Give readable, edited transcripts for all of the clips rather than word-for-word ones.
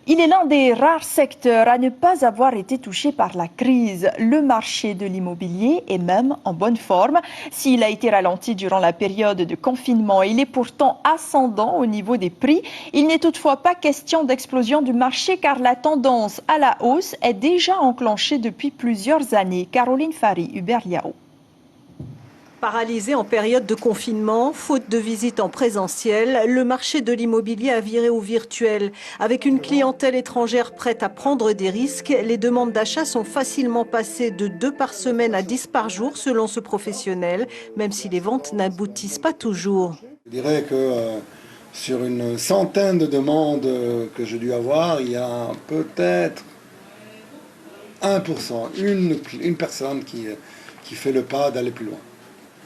Il est l'un des rares secteurs à ne pas avoir été touché par la crise. Le marché de l'immobilier est même en bonne forme. S'il a été ralenti durant la période de confinement, il est pourtant ascendant au niveau des prix. Il n'est toutefois pas question d'explosion du marché car la tendance à la hausse est déjà enclenchée depuis plusieurs années. Caroline Fari, Hubert Liao. Paralysé en période de confinement, faute de visites en présentiel, le marché de l'immobilier a viré au virtuel. Avec une clientèle étrangère prête à prendre des risques, les demandes d'achat sont facilement passées de 2 par semaine à 10 par jour selon ce professionnel, même si les ventes n'aboutissent pas toujours. Je dirais que sur une centaine de demandes que j'ai dû avoir, il y a peut-être 1%, une personne qui fait le pas d'aller plus loin.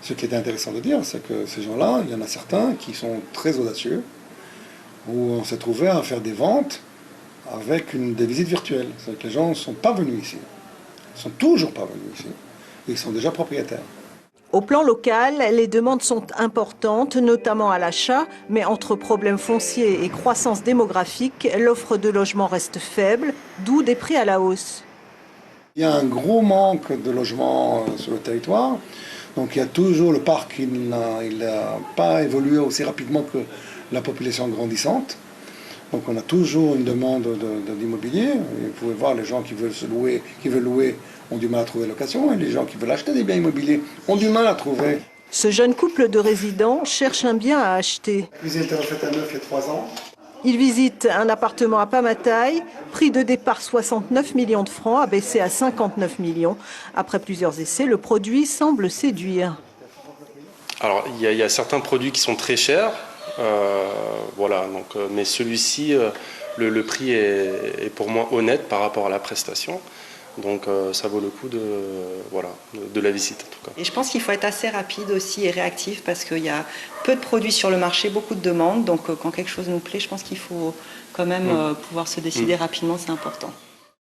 Ce qui est intéressant de dire, c'est que ces gens-là, il y en a certains qui sont très audacieux, où on s'est trouvé à faire des ventes avec des visites virtuelles. C'est-à-dire que les gens ne sont pas venus ici, ils ne sont toujours pas venus ici, et ils sont déjà propriétaires. Au plan local, les demandes sont importantes, notamment à l'achat, mais entre problèmes fonciers et croissance démographique, l'offre de logements reste faible, d'où des prix à la hausse. Il y a un gros manque de logements sur le territoire. Donc il y a toujours le parc, il n'a pas évolué aussi rapidement que la population grandissante. Donc on a toujours une demande d'immobilier. Vous pouvez voir, les gens qui veulent louer ont du mal à trouver location, et les gens qui veulent acheter des biens immobiliers ont du mal à trouver. Ce jeune couple de résidents cherche un bien à acheter. La cuisine était refaite à neuf il y a 3 ans. Il visite un appartement à Pamataï, prix de départ 69 millions de francs, abaissé à 59 millions. Après plusieurs essais, le produit semble séduire. Alors, il y a certains produits qui sont très chers, voilà, donc, mais celui-ci, le prix est pour moi honnête par rapport à la prestation. Donc ça vaut le coup de la visite en tout cas. Et je pense qu'il faut être assez rapide aussi et réactif parce qu'il y a peu de produits sur le marché, beaucoup de demandes. Donc quand quelque chose nous plaît, je pense qu'il faut quand même pouvoir se décider rapidement, c'est important.